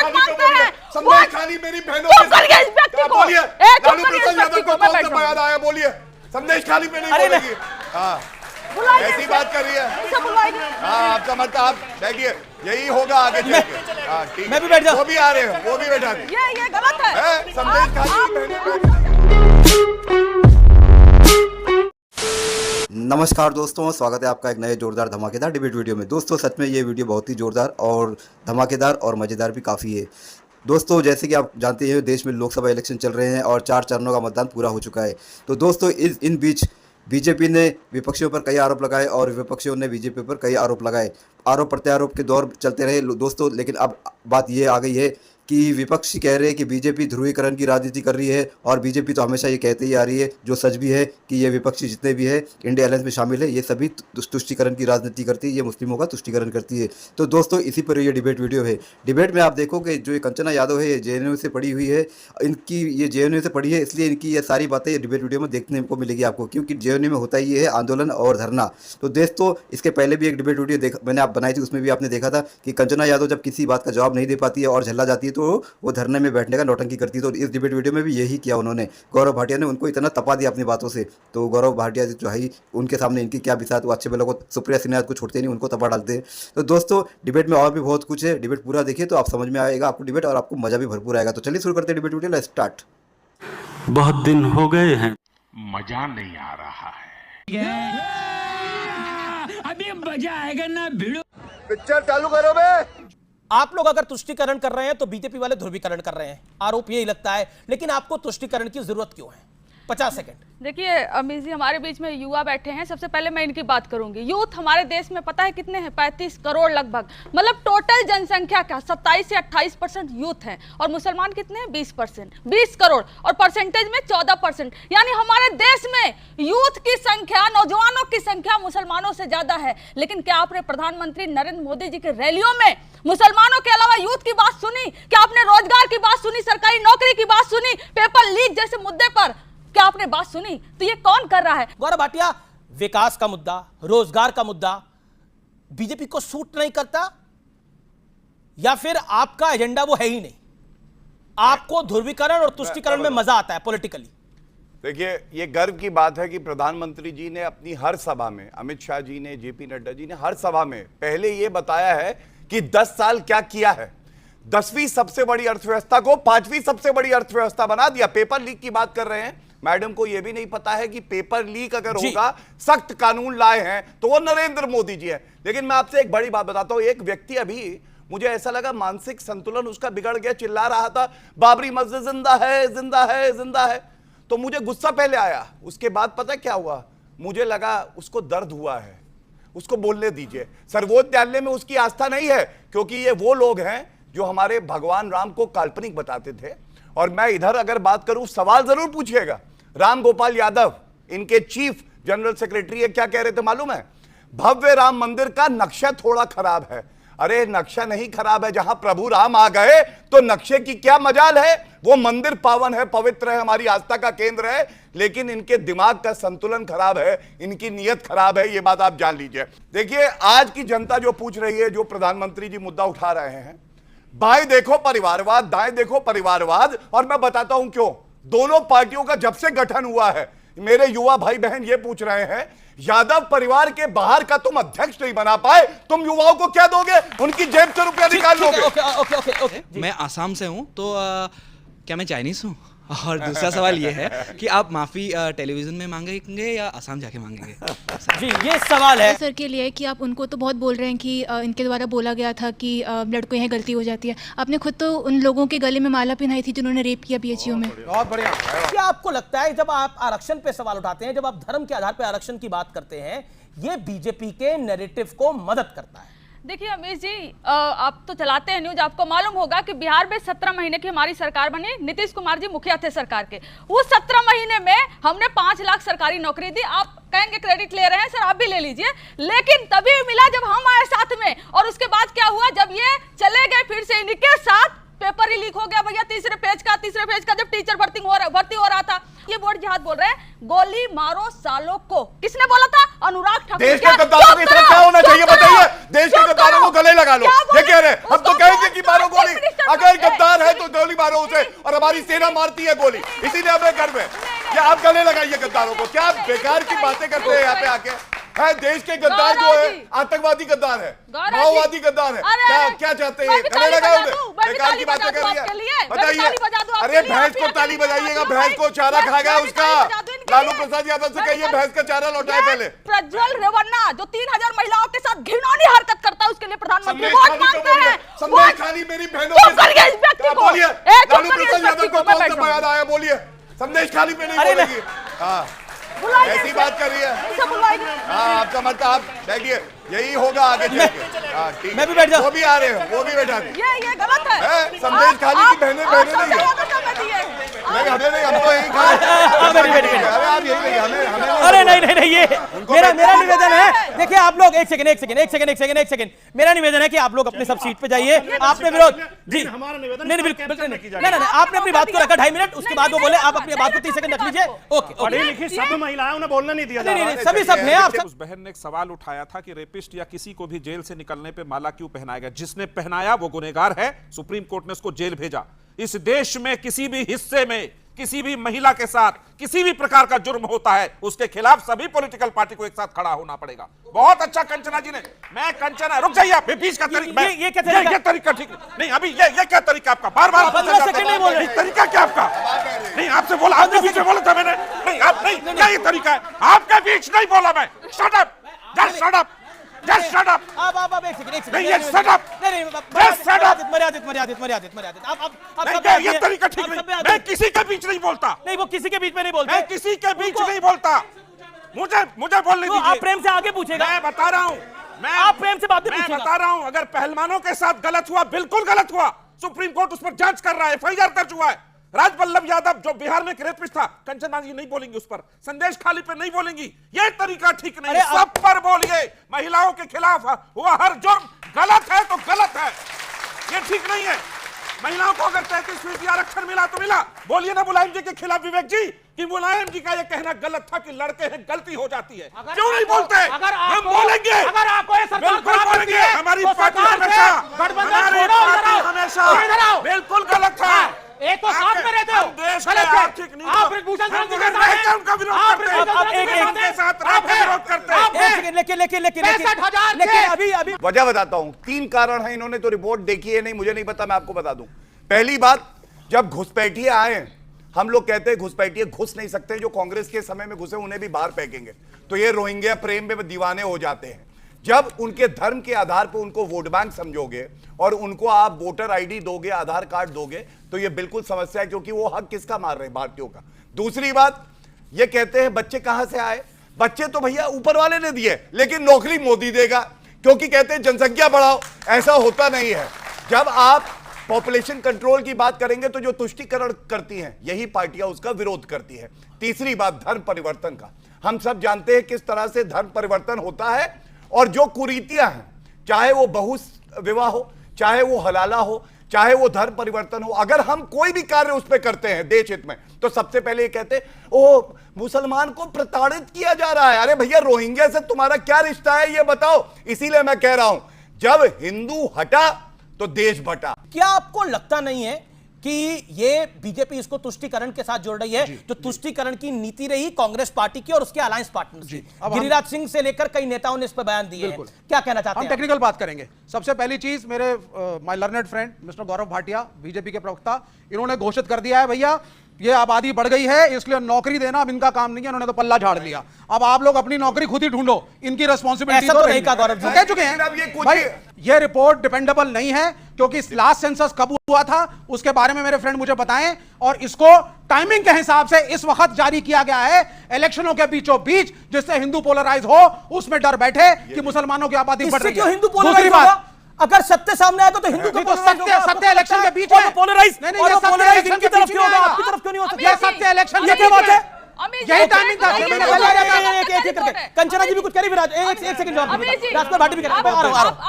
Vote मांगते हैं। संदेश खाली मेरी बहनों चुप कर गए इस व्यक्ति को। बोलिए लालू प्रसाद यादव को कौन सा बयान आया, बोलिए। संदेश खाली पे नहीं बोलेगी। हाँ ऐसी बात कर रही है। हाँ आपका मतलब आप देखिए यही होगा आगे चल के। हाँ ठीक, मैं भी बैठ जाऊं। वो भी आ रहे हैं, वो भी बैठा दे। ये गलत है। संदेश खाली नमस्कार दोस्तों, स्वागत है आपका एक नए जोरदार धमाकेदार डिबेट वीडियो में। दोस्तों सच में ये वीडियो बहुत ही जोरदार और धमाकेदार और मज़ेदार भी काफ़ी है। दोस्तों जैसे कि आप जानते हैं देश में लोकसभा इलेक्शन चल रहे हैं और 4 चरणों का मतदान पूरा हो चुका है। तो दोस्तों इन बीच बीजेपी ने विपक्षियों पर कई आरोप लगाए और विपक्षियों ने बीजेपी पर कई आरोप लगाए। आरोप प्रत्यारोप के दौर चलते रहे दोस्तों, लेकिन अब बात ये आ गई है कि विपक्षी कह रहे हैं कि बीजेपी ध्रुवीकरण की राजनीति कर रही है और बीजेपी तो हमेशा ये कहते ही आ रही है, जो सच भी है, कि ये विपक्षी जितने भी है इंडिया अलायंस में शामिल है ये सभी तुष्टीकरण की राजनीति करती है, ये मुस्लिमों का तुष्टीकरण करती है। तो दोस्तों इसी पर ये डिबेट वीडियो है। डिबेट में आप देखो कि जो ये कंचना यादव है ये JNU से पढ़ी हुई है, इनकी ये JNU से पढ़ी है, इसलिए इनकी ये सारी बातें डिबेट वीडियो में देखने को मिलेगी आपको, क्योंकि JNU में होता ही है आंदोलन और धरना। तो दोस्तों इसके पहले भी एक डिबेट वीडियो मैंने आप बनाई थी, उसमें भी आपने देखा था कि कंचना यादव जब किसी बात का जवाब नहीं दे पाती है और झल्ला जाती है तो वो धरने में बैठने का नौटंकी करती है। तो इस डिबेट वीडियो में भी यही किया उन्होंने। गौरव भाटिया ने उनको इतना तपा दिया अपनी बातों से। तो गौरव भाटिया जो है उनके सामने इनकी क्या बिसात, वो अच्छे भलों को सुप्रिया सिन्हा को छोड़ते नहीं, उनको तपा डालते हैं। तो दोस्तों डिबेट में और भी बहुत कुछ है, डिबेट पूरा देखिए तो आप समझ में आएगा आपको डिबेट, और आपको मजा भी भरपूर आएगा। तो चलिए शुरू करते हैं डिबेट वीडियो, लेट्स स्टार्ट। बहुत दिन हो गए हैं, मजा नहीं आ रहा है। अभी मजा आएगा ना भिड़ो। पिक्चर चालू करो बे। आप लोग अगर तुष्टीकरण कर रहे हैं तो बीजेपी वाले ध्रुवीकरण कर रहे हैं, आरोप यही लगता है। लेकिन आपको तुष्टीकरण की जरूरत क्यों है? 50 सेकंड। देखिए अमीर जी, हमारे बीच में युवा बैठे हैं। सबसे पहले मैं इनकी बात करूंगी। यूथ हमारे देश में पता है कितने हैं? 35 करोड़ लगभग। मतलब टोटल जनसंख्या का 27 से 28% यूथ है और मुसलमान कितने हैं? 20%, 20 करोड़ और परसेंटेज में 14%। यानी हमारे देश में यूथ की संख्या, नौजवानों की संख्या मुसलमानों से ज्यादा है। लेकिन क्या आपने प्रधानमंत्री नरेंद्र मोदी जी के रैलियों में मुसलमानों के अलावा यूथ की बात सुनी? क्या आपने रोजगार की बात सुनी? सरकारी नौकरी की बात सुनी? पेपर लीक जैसे मुद्दे पर क्या आपने बात सुनी? तो ये कौन कर रहा है? गौरव भाटिया, विकास का मुद्दा, रोजगार का मुद्दा बीजेपी को सूट नहीं करता, या फिर आपका एजेंडा वो है ही नहीं? आपको ध्रुवीकरण और तुष्टीकरण में मजा आता है पॉलिटिकली? देखिए ये गर्व की बात है कि प्रधानमंत्री जी ने अपनी हर सभा में, अमित शाह जी ने, JP नड्डा जी ने हर सभा में पहले ये बताया है कि 10 साल क्या किया है। 10वीं सबसे बड़ी अर्थव्यवस्था को 5वीं सबसे बड़ी अर्थव्यवस्था बना दिया। पेपर लीक की बात कर रहे हैं, मैडम को यह भी नहीं पता है कि पेपर लीक अगर होगा, सख्त कानून लाए हैं तो वो नरेंद्र मोदी जी हैं। लेकिन मैं आपसे एक बड़ी बात बताता हूं, एक व्यक्ति अभी मुझे ऐसा लगा मानसिक संतुलन उसका बिगड़ गया, चिल्ला रहा था बाबरी मस्जिद जिंदा है, जिंदा है, जिंदा है। तो मुझे गुस्सा पहले आया, उसके बाद पता क्या हुआ, मुझे लगा उसको दर्द हुआ है, उसको बोलने दीजिए। सर्वोच्च न्यायालय में उसकी आस्था नहीं है, क्योंकि ये वो लोग हैं जो हमारे भगवान राम को काल्पनिक बताते थे। और मैं इधर अगर बात करूं, सवाल जरूर पूछिएगा। राम गोपाल यादव इनके चीफ जनरल सेक्रेटरी है, क्या कह रहे थे मालूम है? भव्य राम मंदिर का नक्शा थोड़ा खराब है। अरे नक्शा नहीं खराब है, जहां प्रभु राम आ गए तो नक्शे की क्या मजाल है? वो मंदिर पावन है, पवित्र है, हमारी आस्था का केंद्र है, लेकिन इनके दिमाग का संतुलन खराब है, इनकी नीयत खराब है, ये बात आप जान लीजिए। देखिए आज की जनता जो पूछ रही है, जो प्रधानमंत्री जी मुद्दा उठा रहे हैं, बाएं देखो परिवारवाद, दाएं देखो परिवारवाद, और मैं बताता हूं क्यों। दोनों पार्टियों का जब से गठन हुआ है, मेरे युवा भाई बहन ये पूछ रहे हैं, यादव परिवार के बाहर का तुम अध्यक्ष नहीं बना पाए, तुम युवाओं को क्या दोगे? उनकी जेब से रुपया निकाल लोगे। ओके। मैं आसाम से हूं, तो क्या मैं चाइनीज हूं? और दूसरा सवाल ये है कि आप माफी टेलीविजन में मांगेंगे या आसाम जाके मांगेंगे? जी ये सवाल है सर के लिए कि आप उनको तो बहुत बोल रहे हैं कि इनके द्वारा बोला गया था कि लड़कों यहाँ गलती हो जाती है। आपने खुद तो उन लोगों के गले में माला पहनाई थी जिन्होंने रेप किया PHU में। बहुत बढ़िया। क्या आपको लगता है जब आप आरक्षण पे सवाल उठाते हैं, जब आप धर्म के आधार पर आरक्षण की बात करते हैं, ये बीजेपी के नैरेटिव को मदद करता है? देखिए अमीर जी, आप तो चलाते हैं न्यूज, आपको मालूम होगा कि बिहार में 17 महीने की हमारी सरकार बनी, नीतीश कुमार जी मुखिया थे सरकार के। उस 17 महीने में हमने 5 लाख सरकारी नौकरी दी। आप कहेंगे क्रेडिट ले रहे हैं, सर आप भी ले लीजिए, लेकिन तभी मिला जब हम आए साथ में। और उसके बाद क्या हुआ, जब ये चले गए फिर से इनके साथ पेपर ही लीक हो गया भैया। तीसरे पेज का जब टीचर भर्ती हो रहा था, ये बोर्ड जिहाद बोल रहे हैं, गोली मारो सालों को। किसने बोला था? अनुराग ठाकुर। देश के गद्दारों की तरह क्या होना चाहिए बताइए? देश के गद्दारों को गले लगा लो, ये कह रहे हैं। हम तो कहेंगे कि मारो गोली, अगर गद्दार है तो गोली मारो उसे, और हमारी सेना मारती है गोली, इसीलिए हमें गर्व है। क्या आप गले लगाइए गद्दारों को? क्या आप बेकार की बातें करते हैं यहाँ पे आके? है देश के गद्दार जो है आतंकवादी गद्दार है, माओवादी गद्दार है, क्या चाहते हैं? गले लगाओ उन्हें, बेकार की बातें कर रही है। बताइए, अरे भैंस को ताली बजाइएगा, भैंस को चारा खाएगा उसका। लालू प्रसाद यादव से कहिए भैंस का चारा लौटाए पहले। प्रज्वल रेवन्ना जो 3000 महिलाओं के साथ घिनौनी हरकत करता है, उसके लिए प्रधानमंत्री वोट मांगते हैं। संदेश खाली मेरी बहनों के साथ बोलिए। लालू प्रसाद यादव को कौन सा बयान आया? बोलिए। संदेश खाली पे नहीं बोलेगी। हाँ, ऐसी बात कर रही है। हाँ, आपका मतलब आप बैठिए, यही होगा आगे चल के। मैं भी बैठ जाऊं। वो भी आ रहे हैं, वो भी बैठा दें। ये गलत है। संदेश खाली की बहनें नहीं है। नहीं, हमें नहीं, हम तो यही खाए। अरे आप यही नहीं, हमें अरे नहीं, ये मेरा निवेदन है। देखिए आप लोग एक सेकंड, मेरा निवेदन है कि आप लोग अपने सब सीट पे जाइए। आपने विरोध जी, नहीं बिल्कुल नहीं, आपने अपनी बात को रखा 2.5 मिनट, उसके बाद वो बोले आप अपनी बात को 30 सेकंड रख लीजिए। ओके, पढ़ी लिखी सब महिलाएं, उन्हें बोलने नहीं दिया। नहीं, सभी सब हैं। आप उस बहन ने एक सवाल उठाया था कि रेपिस्ट या किसी को भी जेल से निकलने पे माला क्यों पहनाया गया? जिसने पहनाया वो गुनहगार है, सुप्रीम कोर्ट ने उसको जेल भेजा। इस देश में किसी भी हिस्से में किसी भी महिला के साथ किसी भी प्रकार का जुर्म होता है, उसके खिलाफ सभी पॉलिटिकल पार्टी को एक साथ खड़ा होना पड़ेगा। बहुत अच्छा कंचना जी ने, मैं कंचना, रुक जाइए आप, बीच का तरीका, ये तरीका ठीक नहीं। अभी ये क्या तरीका आपका? बार-बार 15 सेकंड नहीं बोल रहे। तरीका क्या आपका? नहीं, आपसे बोला, आपके बीच में बोला था मैंने। नहीं, आप नहीं, क्या ये तरीका है? आपके बीच नहीं बोला मैं। Shut up, just shut up, just shut up. आप एक सेकंड नहीं, ये शट अप, नहीं, जस्ट शट अप। मर्यादित आप नहीं, ये तरीका ठीक नहीं। मैं किसी के बीच नहीं बोलता। नहीं, वो किसी के बीच में नहीं बोलते। मैं किसी के बीच नहीं बोलता। मुझे बोलने दीजिए। आप प्रेम से आगे पूछेगा। मैं बता रहा हूं, आप प्रेम से बातें मैं पूछेगा। बता रहा हूं, अगर पहलवानों के साथ गलत हुआ, बिल्कुल गलत हुआ, सुप्रीम कोर्ट उस पर जांच कर रहा है, एफआईआर दर्ज हुआ है। राजवल्लभ यादव जो बिहार में रेपिस्ट था, कंचना जी नहीं बोलेंगी उस पर, संदेश खाली पे नहीं बोलेंगी। ये तरीका ठीक नहीं। सब पर बोलिए। महिलाओं के खिलाफ हुआ हर जुर्म गलत है तो गलत है, ये ठीक नहीं है। महिलाओं को अगर 33% आरक्षण मिला तो मिला। बोलिए ना मुलायम जी के खिलाफ विवेक जी कि मुलायम जी का यह कहना गलत था कि लड़के हैं, गलती हो जाती है। क्यों नहीं बोलते? हम बोलेंगे, अगर आपको ये सरकार बिल्कुल बोलेंगे। हमारी पार्टी हमेशा बिल्कुल गलत था। एक तो साथ में रहते हो, देश के आर्थिक नीति आप ब्रिजभूषण सिंह जी के साथ उनका विरोध करते हैं, के साथ विरोध करते हैं। लेकिन अभी वजह बताता हूं। 3 कारण है। इन्होंने तो रिपोर्ट देखी है नहीं, मुझे नहीं पता, मैं आपको बता दूं। पहली बात, जब घुसपैठिए आए, हम लोग कहते हैं घुसपैठिए घुस नहीं सकते, जो कांग्रेस के समय में घुसे उन्हें भी बाहर फेंकेंगे। तो ये रोहिंग्या प्रेम में दीवाने हो जाते हैं। जब उनके धर्म के आधार पर उनको वोट बैंक समझोगे और उनको आप वोटर आईडी दोगे, आधार कार्ड दोगे, तो ये बिल्कुल समस्या है, क्योंकि वो हक किसका मार रहे हैं? भारतीयों का। दूसरी बात, ये कहते हैं बच्चे कहां से आए? बच्चे तो भैया ऊपर वाले ने दिए, लेकिन नौकरी मोदी देगा, क्योंकि कहते हैं जनसंख्या बढ़ाओ। ऐसा होता नहीं है। जब आप पॉपुलेशन कंट्रोल की बात करेंगे तो जो तुष्टीकरण करती हैं, यही पार्टियां उसका विरोध करती है। तीसरी बात, धर्म परिवर्तन का। हम सब जानते हैं किस तरह से धर्म परिवर्तन होता है, और जो कुरीतियां हैं, चाहे वो बहु विवाह हो, चाहे वो हलाला हो, चाहे वो धर्म परिवर्तन हो, अगर हम कोई भी कार्य उस पर करते हैं देश हित में, तो सबसे पहले ये कहते हैं ओ मुसलमान को प्रताड़ित किया जा रहा है। अरे भैया, रोहिंग्या से तुम्हारा क्या रिश्ता है ये बताओ। इसीलिए मैं कह रहा हूं, जब हिंदू हटा तो देश बटा। क्या आपको लगता नहीं है कि ये बीजेपी इसको तुष्टीकरण के साथ जोड़ रही है, जो तुष्टीकरण की नीति रही कांग्रेस पार्टी की और उसके अलायंस पार्टनर्स की? गिरिराज सिंह से लेकर कई नेताओं ने इस पर बयान दिए हैं। क्या कहना चाहते हैं? हम टेक्निकल बात करेंगे। सबसे पहली चीज, मेरे my learned friend mister Gaurav Bhatia, BJP के प्रवक्ता, इन्होंने घोषित कर दिया है भैया ये आबादी बढ़ गई है, इसलिए नौकरी देना अब इनका काम नहीं है, उन्होंने तो पल्ला झाड़ दिया। अब आप लोग अपनी नौकरी खुद ही ढूंढो, इनकी रिस्पॉन्सिबिलिटी तो नहीं कहा गौरव जी, कह चुके हैं भाई। ये रिपोर्ट डिपेंडेबल नहीं है, क्योंकि लास्ट सेंसस कब हुआ था उसके बारे में मेरे फ्रेंड मुझे बताएं, और इसको टाइमिंग के हिसाब से इस वक्त जारी किया गया है, इलेक्शनों के बीचों बीच, जिससे हिंदू पोलराइज हो, उसमें डर बैठे कि मुसलमानों की आबादी बढ़ रही है। हिंदू पोलराइज होगा? अगर सत्य सामने आएगा तो हिंदू को सत्य इलेक्शन के बीच में पोलराइज नहीं, ये सत्य इलेक्शन के तरफ क्यों होगा? आपकी तरफ क्यों नहीं हो सकता? ये सत्य इलेक्शन ये क्या बात है? यही टाइमिंग था। कंचना जी भी कुछ कह रही, विराज एक सेकंड राजपाल भाटी भी कह रहे।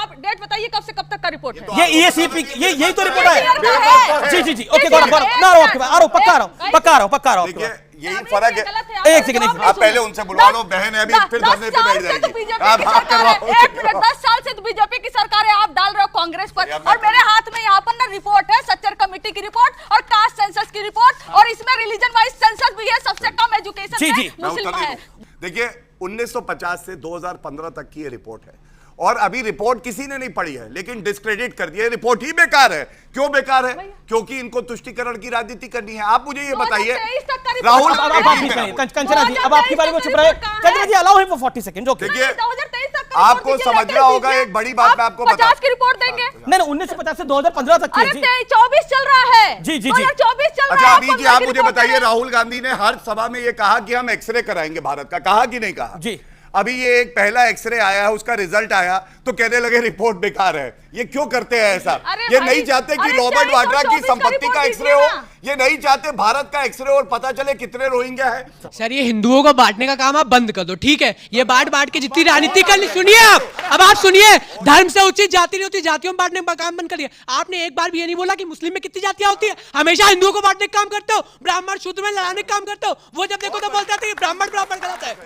आप डेट बताइए कब से कब तक का रिपोर्ट है? ये ईएससीपी यही तो रिपोर्ट है। जी ओके गौरव ना रहो आपके पास, आ रहा हूं, पक्का आ रहा हूं। देखिए, यही फर्क है। एक सेकंड, आप पहले उनसे बुलवा लो, बहन है अभी, फिर धरने पे बैठ जाएगी। आप करवाओ। 10 साल से तो बीजेपी की सरकार है, आप डाल रहे हो कांग्रेस पर। और मेरे हाथ में यहाँ पर ना रिपोर्ट है, सच्चर कमेटी की रिपोर्ट और कास्ट सेंसस की रिपोर्ट, और इसमें रिलीजन वाइज सेंसस भी है, सबसे कम एजुकेशन है मुस्लिम है। देखिए 1950 से 2015 तक की ये रिपोर्ट है, और अभी रिपोर्ट किसी ने नहीं पढ़ी है, लेकिन डिस्क्रेडिट कर दिया। रिपोर्ट ही बेकार है। क्यों बेकार है? क्योंकि इनको तुष्टिकरण की राजनीति करनी है। आप मुझे ये बताइए राहुल, कंचना जी अब आपकी बारी में चुप रहे। Kanchana ji allow him for 40 second. Okay, देखिए आपको समझना होगा, एक बड़ी बात मैं आपको बता, 50 की रिपोर्ट देंगे। नहीं 1950 से 2015 तक की। अरे 24 चल रहा है जी जी जी 2024 चल रहा है। अच्छा अभी जी आप मुझे बताइए, राहुल गांधी ने हर सभा में ये कहा कि हम एक्सरे कराएंगे भारत का, कहा कि नहीं कहा? जी। अभी ये एक पहला एक्सरे आया है, उसका रिजल्ट आया तो कहने लगे रिपोर्ट बेकार है। ये क्यों करते हैं ऐसा? ये नहीं चाहते कि रॉबर्ट वाड्रा की संपत्ति का एक्सरे हो, ये नहीं चाहते भारत का एक्सरे और पता चले कितने रोहिंग्या है। सर ये हिंदुओं को बांटने का काम आप बंद कर दो, ठीक है? ये बांट के जितनी राजनीति कर ली, सुनिए आप, अब आप सुनिए, धर्म से उचित जाति नहीं होती, जातियों में बांटने का काम बंद कर दिया आपने। एक बार भी ये नहीं बोला कि मुस्लिम में कितनी जातियां होती है, हमेशा हिंदुओं को बांटने का काम करते हो, ब्राह्मण शूद्र में लड़ाने का काम करते हो। वो जब देखो तो बोलते थे कि ब्राह्मण गलत है।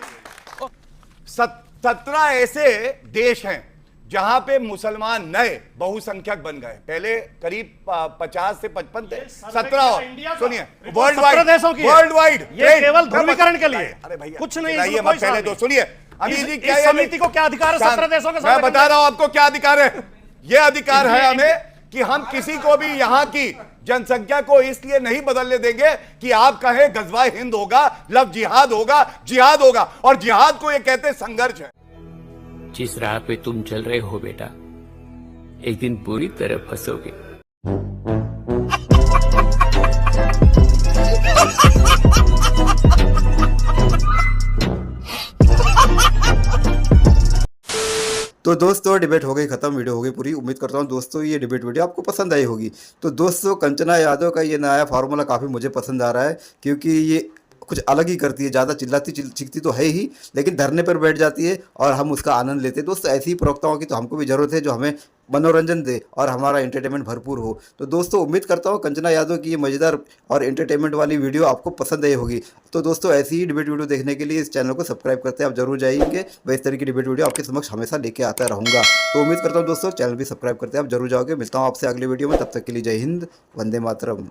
17 ऐसे देश हैं जहां पे मुसलमान नए बहुसंख्यक बन गए। पहले करीब 50 से 55 थे, 17 और सुनिए वर्ल्ड वाइड ये केवल ध्रुवीकरण के लिए। अरे भैया कुछ नहीं, ये मत पहले तो सुनिए। अभी जी क्या समिति को क्या अधिकार है 17 देशों के? मैं बता रहा हूं आपको क्या अधिकार है। ये अधिकार है हमें कि हम किसी को भी यहां की जनसंख्या को इसलिए नहीं बदलने देंगे कि आप कहें गजवाए हिंद होगा, लव जिहाद होगा, और जिहाद को ये कहते संघर्ष है। जिस राह पे तुम चल रहे हो बेटा, एक दिन बुरी तरह फंसोगे। तो दोस्तों डिबेट हो गई खत्म, वीडियो हो गई पूरी। उम्मीद करता हूँ दोस्तों ये डिबेट वीडियो आपको पसंद आई होगी। तो दोस्तों कंचना यादव का ये नया फार्मूला काफ़ी मुझे पसंद आ रहा है, क्योंकि ये कुछ अलग ही करती है। ज़्यादा चिल्लाती चीखती तो है ही, लेकिन धरने पर बैठ जाती है और हम उसका आनंद लेते हैं। दोस्तों ऐसी ही प्रवक्ताओं की तो हमको भी ज़रूरत है, जो हमें मनोरंजन दे और हमारा एंटरटेनमेंट भरपूर हो। तो दोस्तों उम्मीद करता हूँ कंचना यादव की ये मज़ेदार और एंटरटेनमेंट वाली वीडियो आपको पसंद आई होगी। तो दोस्तों ऐसी ही डिबेट वीडियो देखने के लिए इस चैनल को सब्सक्राइब करते हैं आप जरूर जाइए। मैं इस तरह की डिबेट वीडियो आपके समक्ष हमेशा लेके आता रहूँगा। तो उम्मीद करता हूँ दोस्तों चैनल भी सब्सक्राइब करते हैं आप जरूर जाओगे। मिलता हूँ आपसे अगले वीडियो में, तब तक के लिए जय हिंद, वंदे मातरम।